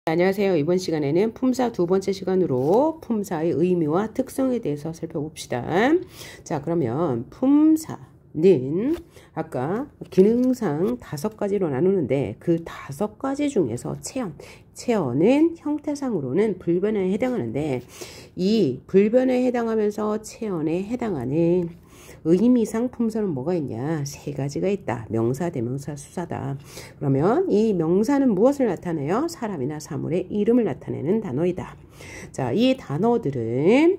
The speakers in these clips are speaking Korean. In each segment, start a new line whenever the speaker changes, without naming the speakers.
안녕하세요. 이번 시간에는 품사 두 번째 시간으로 품사의 의미와 특성에 대해서 살펴봅시다. 자, 그러면 품사는 아까 기능상 5가지로 나누는데 그 5가지 중에서 체언은 형태상으로는 불변에 해당하는데 이 불변에 해당하면서 체언에 해당하는 의미상 품사는 뭐가 있냐? 3가지가 있다. 명사, 대명사, 수사다. 그러면 이 명사는 무엇을 나타내요? 사람이나 사물의 이름을 나타내는 단어이다. 자, 이 단어들은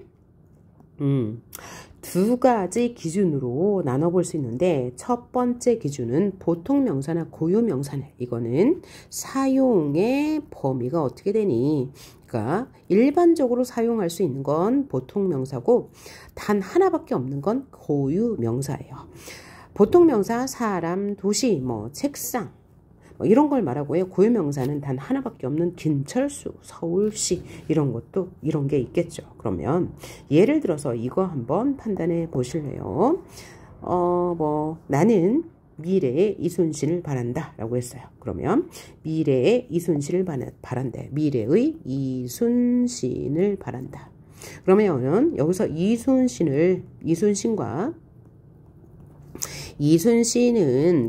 2가지 기준으로 나눠볼 수 있는데 첫 번째 기준은 보통 명사나 고유 명사네. 이거는 사용의 범위가 어떻게 되니? 그러니까 일반적으로 사용할 수 있는 건 보통 명사고 단 하나밖에 없는 건 고유 명사예요. 보통 명사 사람, 도시, 책상 이런 걸 말하고요. 고유 명사는 단 하나밖에 없는 김철수, 서울시 이런 게 있겠죠. 그러면 예를 들어서 이거 한번 판단해 보실래요? 나는 미래의 이순신을 바란다 라고 했어요. 그러면 미래의 이순신을 바란대. 미래의 이순신을 바란다. 그러면 여기서 이순신은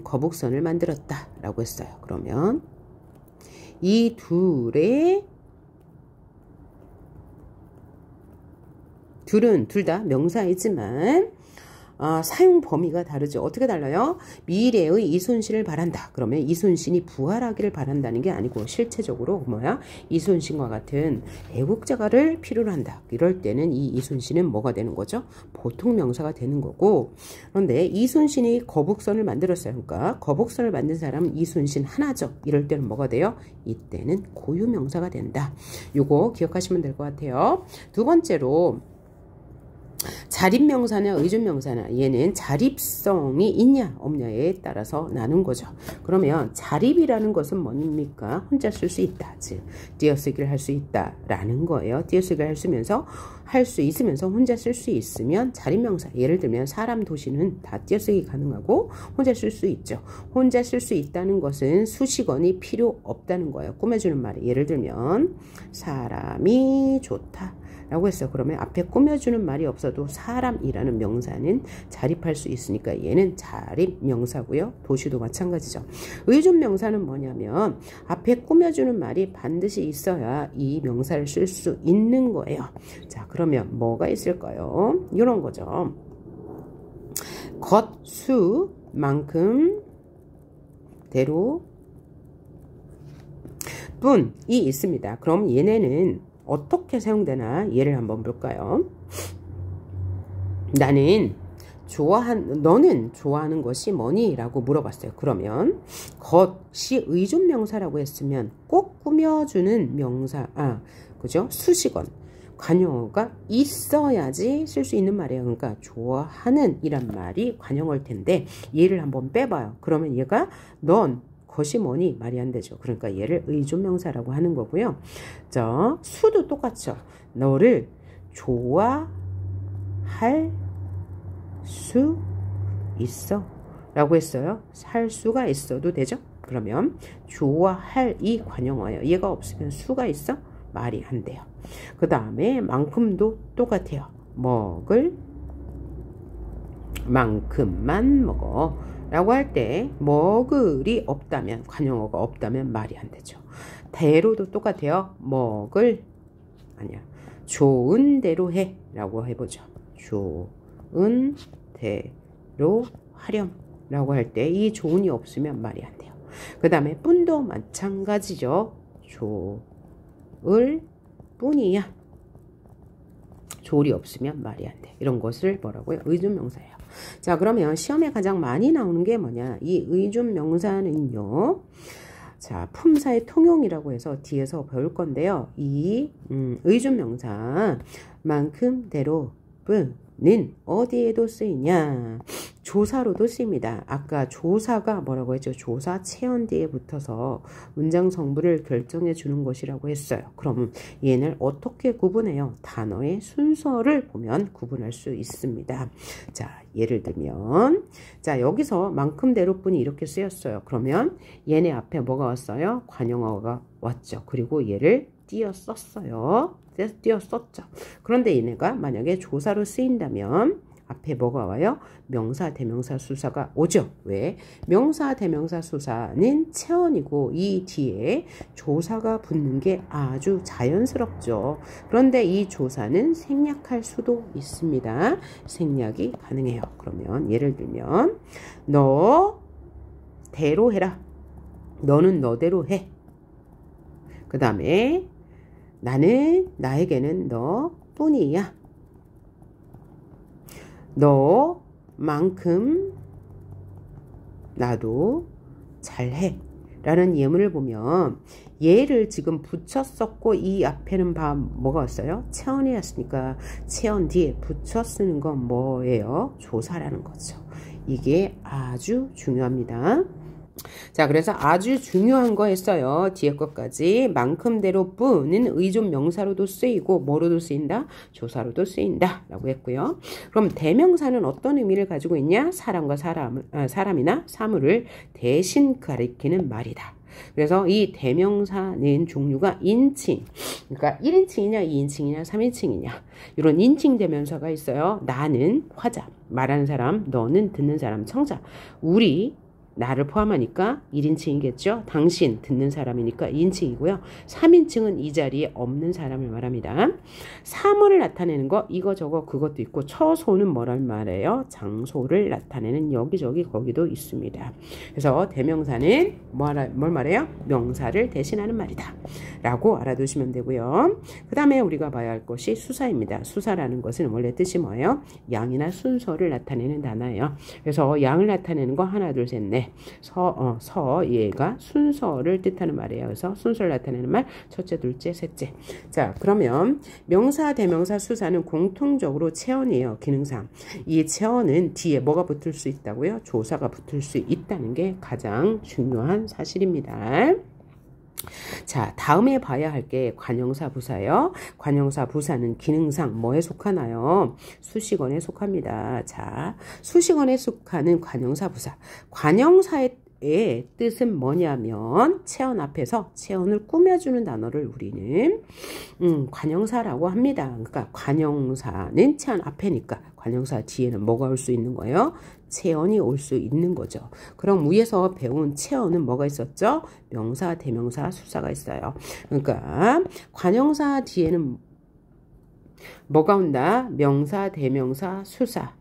거북선을 만들었다 라고 했어요. 그러면 이 둘은 둘 다 명사이지만 사용 범위가 다르죠. 어떻게 달라요? 미래의 이순신을 바란다. 그러면 이순신이 부활하기를 바란다는 게 아니고 실체적으로 이순신과 같은 애국자가를 필요로 한다. 이럴 때는 이 이순신은 뭐가 되는 거죠? 보통 명사가 되는 거고 그런데 이순신이 거북선을 만들었어요. 그러니까 거북선을 만든 사람은 이순신 하나죠. 이럴 때는 뭐가 돼요? 이때는 고유 명사가 된다. 요거 기억하시면 될 것 같아요. 두 번째로 자립명사나 의존명사나 얘는 자립성이 있냐 없냐에 따라서 나눈 거죠. 그러면 자립이라는 것은 뭡니까? 혼자 쓸 수 있다. 즉 띄어쓰기를 할 수 있다라는 거예요. 띄어쓰기를 할 수 있으면서 혼자 쓸 수 있으면 자립명사. 예를 들면 사람, 도시는 다 띄어쓰기 가능하고 혼자 쓸 수 있죠. 혼자 쓸 수 있다는 것은 수식어는 필요 없다는 거예요. 꾸며주는 말이 예를 들면 사람이 좋다 라고 했어요. 그러면 앞에 꾸며주는 말이 없어도 사람이라는 명사는 자립할 수 있으니까 얘는 자립 명사고요. 도시도 마찬가지죠. 의존 명사는 뭐냐면 앞에 꾸며주는 말이 반드시 있어야 이 명사를 쓸 수 있는 거예요. 자, 그러면 뭐가 있을까요? 이런 거죠. 것, 수, 만큼, 대로, 뿐이 있습니다. 그럼 얘네는 어떻게 사용되나 예를 한번 볼까요? 너는 좋아하는 것이 뭐니? 라고 물어봤어요. 그러면 것이 의존명사라고 했으면 꼭 꾸며주는 명사, 그죠? 수식원, 관용어가 있어야지 쓸 수 있는 말이에요. 그러니까 좋아하는 이란 말이 관용어일 텐데 얘를 한번 빼봐요. 그러면 얘가 넌 것이 뭐니? 말이 안 되죠. 그러니까 얘를 의존명사라고 하는 거고요. 자, 수도 똑같죠. 너를 좋아할 수 있어 라고 했어요. 할 수가 있어도 되죠. 그러면 좋아할 이 관용어예요. 얘가 없으면 수가 있어? 말이 안 돼요. 그 다음에 만큼도 똑같아요. 먹을 만큼만 먹어 라고 할 때 먹을이 없다면 관용어가 없다면 말이 안 되죠. 대로도 똑같아요. 좋은 대로 해 라고 해보죠. 좋은 대로 하렴 라고 할 때 이 좋은이 없으면 말이 안 돼요. 그 다음에 뿐도 마찬가지죠. 좋을 뿐이야. 조리 없으면 말이 안 돼. 이런 것을 뭐라고요? 의존명사예요. 자, 그러면 시험에 가장 많이 나오는 게 뭐냐? 이 의존명사는요. 자, 품사의 통용이라고 해서 뒤에서 배울 건데요. 이 의존명사 만큼, 대로, 뿐은 어디에도 쓰이냐? 조사로도 쓰입니다. 아까 조사가 뭐라고 했죠? 조사 체언 뒤에 붙어서 문장 성분을 결정해 주는 것이라고 했어요. 그럼 얘는 어떻게 구분해요? 단어의 순서를 보면 구분할 수 있습니다. 자, 예를 들면 자, 여기서 만큼 대로뿐이 이렇게 쓰였어요. 그러면 얘네 앞에 뭐가 왔어요? 관용어가 왔죠. 그리고 얘를 띄어 썼어요. 띄어 썼죠. 그런데 얘네가 만약에 조사로 쓰인다면 앞에 뭐가 와요? 명사, 대명사, 수사가 오죠. 왜? 명사, 대명사, 수사는 체언이고 이 뒤에 조사가 붙는 게 아주 자연스럽죠. 그런데 이 조사는 생략할 수도 있습니다. 생략이 가능해요. 그러면 예를 들면 너 대로 해라. 너는 너대로 해. 그 다음에 나에게는 너뿐이야. 너만큼 나도 잘해 라는 예문을 보면 얘를 지금 붙여 썼고 이 앞에는 뭐가 왔어요? 체언이었으니까 체언 뒤에 붙여 쓰는 건 뭐예요? 조사라는 거죠. 이게 아주 중요합니다. 자, 그래서 아주 중요한 거 했어요. 뒤에 것까지. 만큼대로 뿐은 의존 명사로도 쓰이고 뭐로도 쓰인다? 조사로도 쓰인다 라고 했고요. 그럼 대명사는 어떤 의미를 가지고 있냐? 사람과 사람이나 사물을 대신 가리키는 말이다. 그래서 이 대명사는 종류가 인칭, 그러니까 1인칭이냐 2인칭이냐 3인칭이냐 이런 인칭 대명사가 있어요. 나는 화자, 말하는 사람, 너는 듣는 사람, 청자, 우리 나를 포함하니까 1인칭이겠죠. 당신 듣는 사람이니까 2인칭이고요. 3인칭은 이 자리에 없는 사람을 말합니다. 사물을 나타내는 거 이거저거 그것도 있고 처소는 뭐란 말이에요? 장소를 나타내는 여기저기 거기도 있습니다. 그래서 대명사는 뭘 말해요? 명사를 대신하는 말이다 라고 알아두시면 되고요. 그 다음에 우리가 봐야 할 것이 수사입니다. 수사라는 것은 원래 뜻이 뭐예요? 양이나 순서를 나타내는 단어예요. 그래서 양을 나타내는 거 하나 둘 셋 넷 얘가 순서를 뜻하는 말이에요. 그래서 순서를 나타내는 말 첫째, 둘째, 셋째. 자, 그러면 명사, 대명사, 수사는 공통적으로 체언이에요. 기능상. 이 체언은 뒤에 뭐가 붙을 수 있다고요? 조사가 붙을 수 있다는 게 가장 중요한 사실입니다. 자, 다음에 봐야 할 게 관형사 부사예요. 관형사 부사는 기능상 뭐에 속하나요? 수식어에 속합니다. 자, 수식어에 속하는 관형사 부사. 관형사의 뜻은 뭐냐면 체언 앞에서 체언을 꾸며주는 단어를 우리는 관형사라고 합니다. 그러니까 관형사는 체언 앞에니까 관형사 뒤에는 뭐가 올 수 있는 거예요? 체언이 올 수 있는 거죠. 그럼 위에서 배운 체언은 뭐가 있었죠? 명사, 대명사, 수사가 있어요. 그러니까 관형사 뒤에는 뭐가 온다? 명사, 대명사, 수사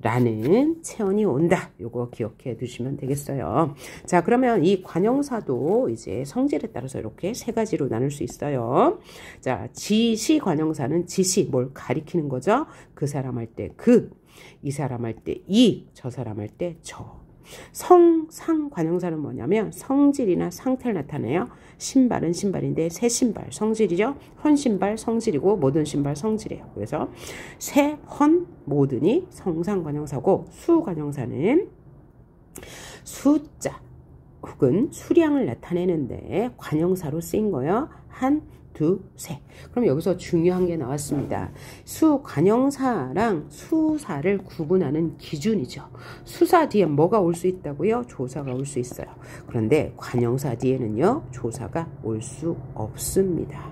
라는 체언이 온다. 요거 기억해 두시면 되겠어요. 자, 그러면 이 관형사도 이제 성질에 따라서 이렇게 세 가지로 나눌 수 있어요. 자, 지시 관형사는 지시 뭘 가리키는 거죠? 그 사람 할 때 그, 이 사람 할 때 이, 저 사람 할 때 저. 상 관형사는 뭐냐면 성질이나 상태를 나타내요. 신발은 신발인데 새 신발 성질이죠. 헌 신발 성질이고 모든 신발 성질이에요. 그래서 새, 헌, 모든이 성상 관형사고 수 관형사는 숫자 혹은 수량을 나타내는데 관형사로 쓰인 거예요. 한, 두, 세. 그럼 여기서 중요한 게 나왔습니다. 수 관형사랑 수사를 구분하는 기준이죠. 수사 뒤에 뭐가 올 수 있다고요? 조사가 올 수 있어요. 그런데 관형사 뒤에는요, 조사가 올 수 없습니다.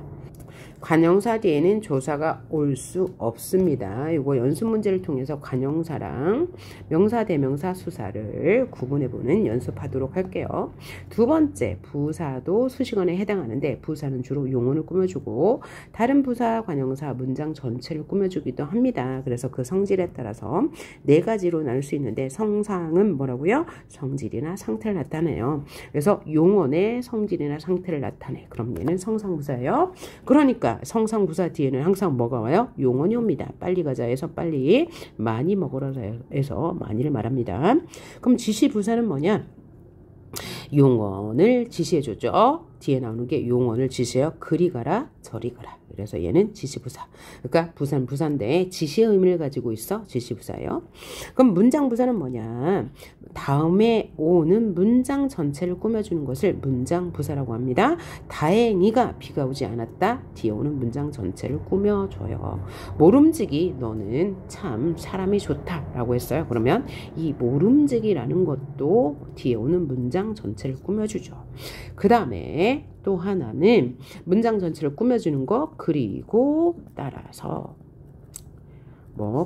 관형사 뒤에는 조사가 올 수 없습니다. 이거 연습 문제를 통해서 관형사랑 명사, 대명사, 수사를 구분해보는 연습하도록 할게요. 두 번째, 부사도 수식어에 해당하는데 부사는 주로 용언을 꾸며주고 다른 부사, 관형사, 문장 전체를 꾸며주기도 합니다. 그래서 그 성질에 따라서 네 가지로 나눌 수 있는데 성상은 뭐라고요? 성질이나 상태를 나타내요. 그래서 용언의 성질이나 상태를 나타내. 그럼 얘는 성상부사예요. 그러니까 성상부사 뒤에는 항상 뭐가 와요? 용언이 옵니다. 빨리 가자 해서 빨리, 많이 먹으라 해서 많이를 말합니다. 그럼 지시부사는 뭐냐? 용언을 지시해주죠. 뒤에 나오는 게 용언을 지시해요. 그리 가라, 저리 가라. 그래서 얘는 지시부사. 그러니까 부사는 부사인데 지시의 의미를 가지고 있어. 지시부사예요. 그럼 문장부사는 뭐냐? 다음에 오는 문장 전체를 꾸며주는 것을 문장부사라고 합니다. 다행히가 비가 오지 않았다. 뒤에 오는 문장 전체를 꾸며줘요. 모름지기 너는 참 사람이 좋다 라고 했어요. 그러면 이 모름지기라는 것도 뒤에 오는 문장 전체 전체를 꾸며주죠. 그 다음에 또 하나는 문장 전체를 꾸며주는 거, 그리고 따라서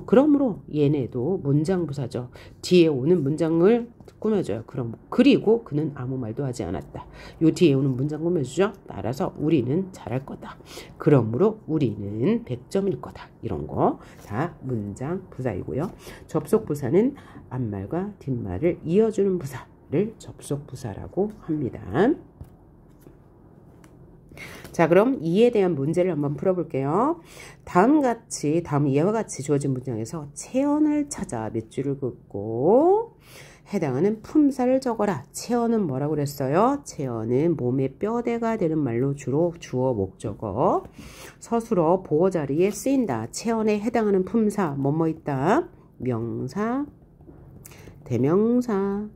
그러므로 얘네도 문장 부사죠. 뒤에 오는 문장을 꾸며줘요. 그리고 그는 아무 말도 하지 않았다. 요 뒤에 오는 문장 꾸며주죠. 따라서 우리는 잘할 거다. 그러므로 우리는 100점일 거다. 이런 거 다 문장 부사이고요. 접속 부사는 앞말과 뒷말을 이어주는 부사를 접속 부사라고 합니다. 자, 그럼 이에 대한 문제를 한번 풀어볼게요. 다음 이와 같이 주어진 문장에서 체언을 찾아 몇 줄을 긋고 해당하는 품사를 적어라. 체언은 뭐라고 그랬어요? 체언은 몸의 뼈대가 되는 말로 주로 주어 목적어 서술어 보어 자리에 쓰인다. 체언에 해당하는 품사 뭐뭐 있다? 명사, 대명사,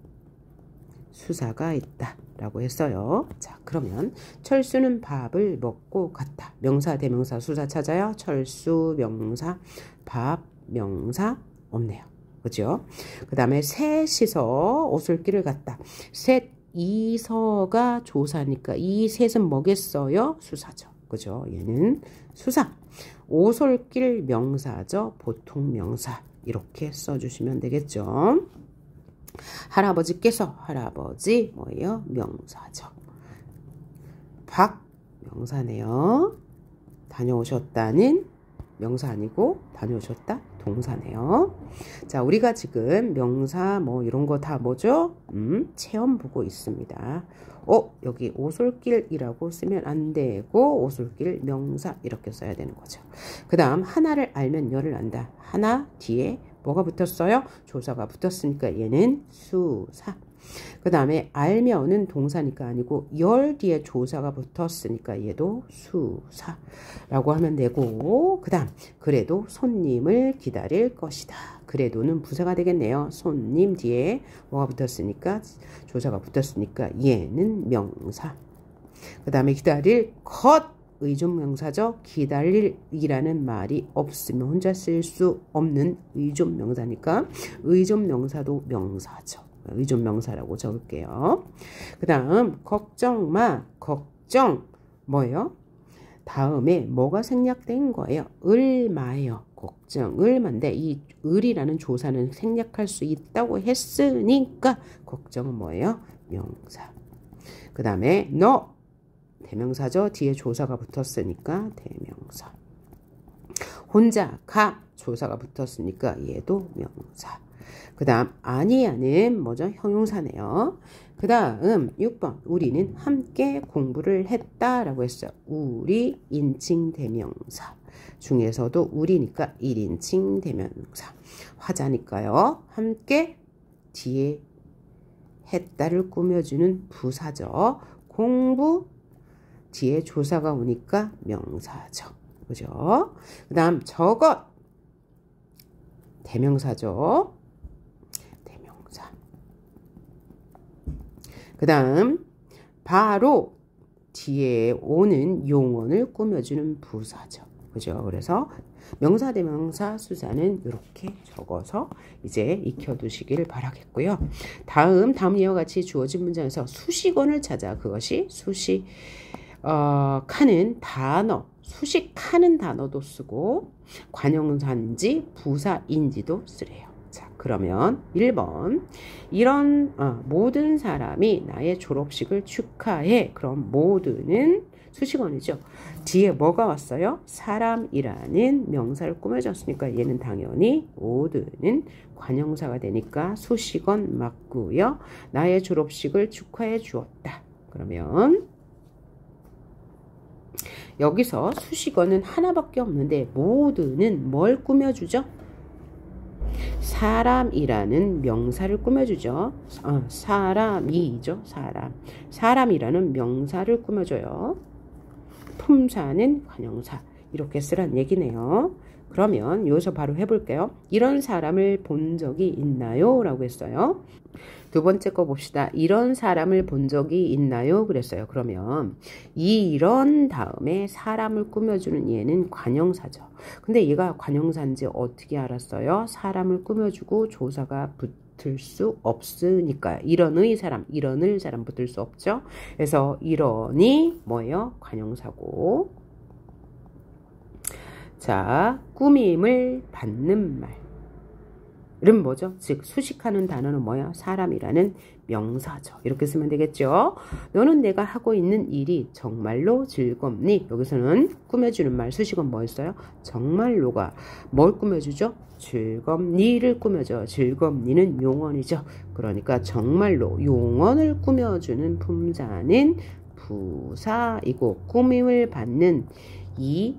수사가 있다 라고 했어요. 자, 그러면 철수는 밥을 먹고 갔다. 명사, 대명사, 수사 찾아요. 철수, 명사, 밥, 명사 없네요. 그죠? 그 다음에 셋이서 오솔길을 갔다. 셋, 이서가 조사니까 이 셋은 뭐겠어요? 수사죠. 그죠? 얘는 수사. 오솔길 명사죠. 보통 명사. 이렇게 써주시면 되겠죠. 할아버지께서 할아버지 뭐예요? 명사죠. 박 명사네요. 다녀오셨다는 명사 아니고 다녀오셨다 동사네요. 자, 우리가 지금 명사 이런 거 다 뭐죠? 체험 보고 있습니다. 여기 오솔길이라고 쓰면 안 되고 오솔길 명사 이렇게 써야 되는 거죠. 그 다음 하나를 알면 열을 안다. 하나 뒤에 뭐가 붙었어요? 조사가 붙었으니까 얘는 수사. 그 다음에 알면은 동사니까 아니고 열 뒤에 조사가 붙었으니까 얘도 수사라고 하면 되고, 그 다음 그래도 손님을 기다릴 것이다. 그래도는 부사가 되겠네요. 손님 뒤에 뭐가 붙었으니까 조사가 붙었으니까 얘는 명사. 그 다음에 기다릴 것 의존명사죠. 기다릴이라는 말이 없으면 혼자 쓸 수 없는 의존명사니까 의존명사도 명사죠. 의존명사라고 적을게요. 그 다음 걱정 마. 걱정 뭐예요? 다음에 뭐가 생략된 거예요? 을마예요. 걱정을 만데 이 을이라는 조사는 생략할 수 있다고 했으니까 걱정은 뭐예요? 명사. 그 다음에 너 대명사죠. 뒤에 조사가 붙었으니까 대명사. 혼자 가 조사가 붙었으니까 얘도 명사. 그 다음 아니야는 뭐죠? 형용사네요. 그 다음 6번 우리는 함께 공부를 했다라고 했어요. 우리 인칭 대명사 중에서도 우리니까 1인칭 대명사. 화자니까요. 함께 뒤에 했다를 꾸며주는 부사죠. 공부 뒤에 조사가 오니까 명사죠. 그죠? 그 다음 저것 대명사죠. 대명사. 그 다음 바로 뒤에 오는 용언을 꾸며주는 부사죠. 그죠? 그래서 명사, 대명사, 수사는 이렇게 적어서 이제 익혀두시길 바라겠고요. 다음 이와 같이 주어진 문장에서 수식어를 찾아. 그것이 수식하는 단어, 수식하는 단어도 쓰고 관용사인지 부사인지도 쓰래요. 자, 그러면 1번 이런 모든 사람이 나의 졸업식을 축하해. 그럼 모두는 수식어이죠. 뒤에 뭐가 왔어요? 사람이라는 명사를 꾸며줬으니까 얘는 당연히 모두는 관용사가 되니까 수식언 맞고요. 나의 졸업식을 축하해 주었다. 그러면 여기서 수식어는 하나밖에 없는데 모두는 뭘 꾸며주죠? 사람이라는 명사를 꾸며주죠. 사람이죠. 사람이라는 명사를 꾸며줘요. 품사는 관용사. 이렇게 쓰란 얘기네요. 그러면 여기서 바로 해볼게요. 이런 사람을 본 적이 있나요? 라고 했어요. 두 번째 거 봅시다. 이런 사람을 본 적이 있나요? 그랬어요. 그러면 이런 다음에 사람을 꾸며주는 얘는 관용사죠. 근데 얘가 관용사인지 어떻게 알았어요? 사람을 꾸며주고 조사가 붙을 수 없으니까 이런의 사람, 이런을 사람 붙을 수 없죠. 그래서 이런이 뭐예요? 관용사고. 자, 꾸밈을 받는 말. 이름 뭐죠? 즉 수식하는 단어는 뭐야? 사람이라는 명사죠. 이렇게 쓰면 되겠죠. 너는 내가 하고 있는 일이 정말로 즐겁니? 여기서는 꾸며주는 말 수식은 뭐였어요? 정말로가 뭘 꾸며주죠? 즐겁니를 꾸며줘. 즐겁니는 용언이죠. 그러니까 정말로 용언을 꾸며주는 품사는 부사이고 꾸밈을 받는 이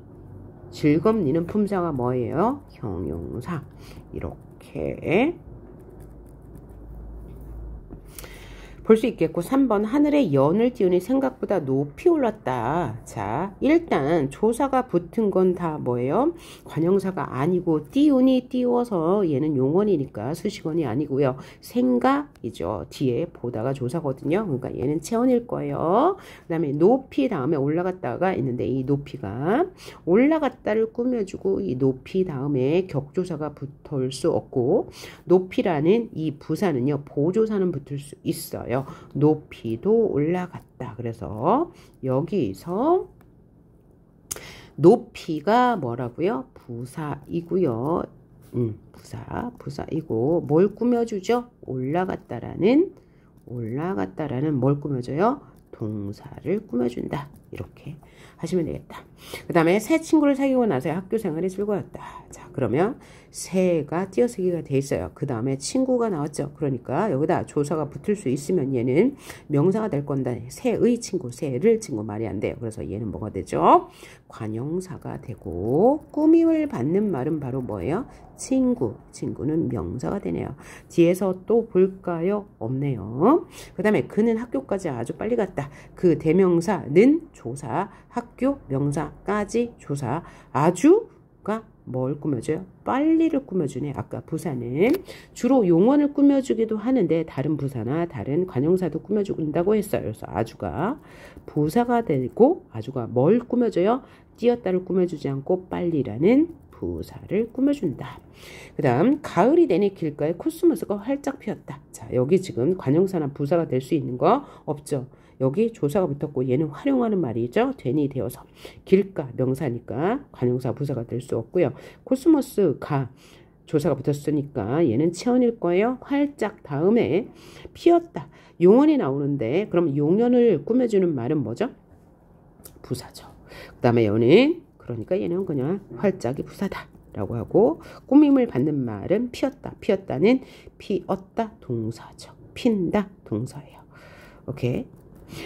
즐겁니는 품사가 뭐예요? 형용사. 이렇게 볼 수 있겠고 3번 하늘에 연을 띄우니 생각보다 높이 올랐다. 자, 일단 조사가 붙은 건 다 뭐예요? 관형사가 아니고 띄우니 띄워서 얘는 용언이니까 수식어이 아니고요. 생각이죠. 뒤에 보다가 조사거든요. 그러니까 얘는 체언일 거예요. 그 다음에 높이 다음에 올라갔다가 있는데 이 높이가 올라갔다를 꾸며주고 이 높이 다음에 격조사가 붙을 수 없고 높이라는 이 부사는요. 보조사는 붙을 수 있어요. 높이도 올라갔다. 그래서 여기서 높이가 뭐라고요? 부사이고요. 부사이고 뭘 꾸며주죠? 올라갔다라는 뭘 꾸며줘요? 동사를 꾸며준다. 이렇게 하시면 되겠다. 그 다음에 새 친구를 사귀고 나서 학교 생활이 즐거웠다. 자, 그러면 새가 띄어쓰기가 돼 있어요. 그 다음에 친구가 나왔죠. 그러니까 여기다 조사가 붙을 수 있으면 얘는 명사가 될 건데 새의 친구, 새를 친구 말이 안 돼요. 그래서 얘는 뭐가 되죠? 관형사가 되고 꾸밈을 받는 말은 바로 뭐예요? 친구. 친구는 명사가 되네요. 뒤에서 또 볼까요? 없네요. 그 다음에 그는 학교까지 아주 빨리 갔다. 그 대명사는 조사, 학교, 명사까지 조사, 아주가 뭘 꾸며줘요? 빨리를 꾸며주네. 아까 부사는 주로 용언을 꾸며주기도 하는데 다른 부사나 다른 관형사도 꾸며준다고 했어요. 그래서 아주가 부사가 되고 아주가 뭘 꾸며줘요? 띄었다를 꾸며주지 않고 빨리라는 부사를 꾸며준다. 그 다음 가을이 되니 길가에 코스모스가 활짝 피었다. 자, 여기 지금 관형사나 부사가 될 수 있는 거 없죠. 여기 조사가 붙었고 얘는 활용하는 말이죠. 되니 되어서 길가 명사니까 관형사 부사가 될 수 없고요. 코스모스가 조사가 붙었으니까 얘는 체언일 거예요. 활짝 다음에 피었다. 용언이 나오는데 그럼 용언을 꾸며주는 말은 뭐죠? 부사죠. 그 다음에 얘는 그러니까 얘는 그냥 활짝이 부사다 라고 하고 꾸밈을 받는 말은 피었다. 피었다는 피었다 동사죠. 핀다 동사예요. 오케이.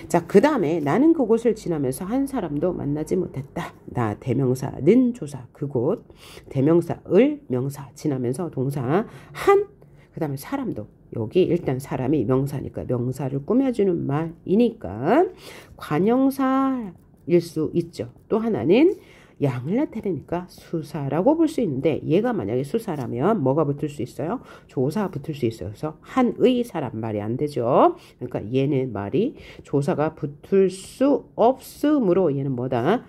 자, 그 다음에 나는 그곳을 지나면서 한 사람도 만나지 못했다. 나 대명사는 조사 그곳 대명사을 명사 지나면서 동사 한 그 다음에 사람도 여기 일단 사람이 명사니까 명사를 꾸며주는 말이니까 관형사일 수 있죠. 또 하나는 양을 나타내니까 수사라고 볼 수 있는데 얘가 만약에 수사라면 뭐가 붙을 수 있어요? 조사가 붙을 수 있어요. 그래서 한의 사람 말이 안 되죠. 그러니까 얘는 말이 조사가 붙을 수 없으므로 얘는 뭐다?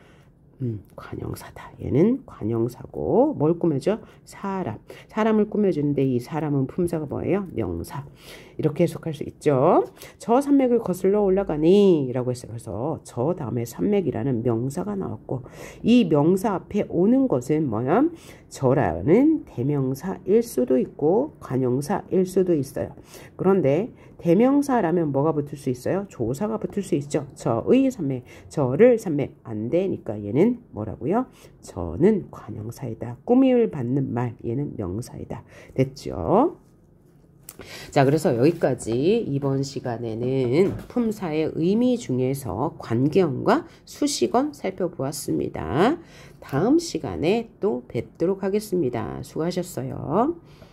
관형사다. 얘는 관형사고 뭘 꾸며줘? 사람을 꾸며주는데 이 사람은 품사가 뭐예요? 명사. 이렇게 해석할 수 있죠. 저 산맥을 거슬러 올라가니 라고 했어요. 그래서 저 다음에 산맥이라는 명사가 나왔고 이 명사 앞에 오는 것은 뭐야? 저라는 대명사일 수도 있고 관형사일 수도 있어요. 그런데 대명사라면 뭐가 붙을 수 있어요? 조사가 붙을 수 있죠. 저의 산맥, 저를 산맥 안 되니까 얘는 뭐라고요? 저는 관형사이다. 꾸밈을 받는 말, 얘는 명사이다. 됐죠? 자, 그래서 여기까지 이번 시간에는 품사의 의미 중에서 관계어과 수식어 살펴보았습니다. 다음 시간에 또 뵙도록 하겠습니다. 수고하셨어요.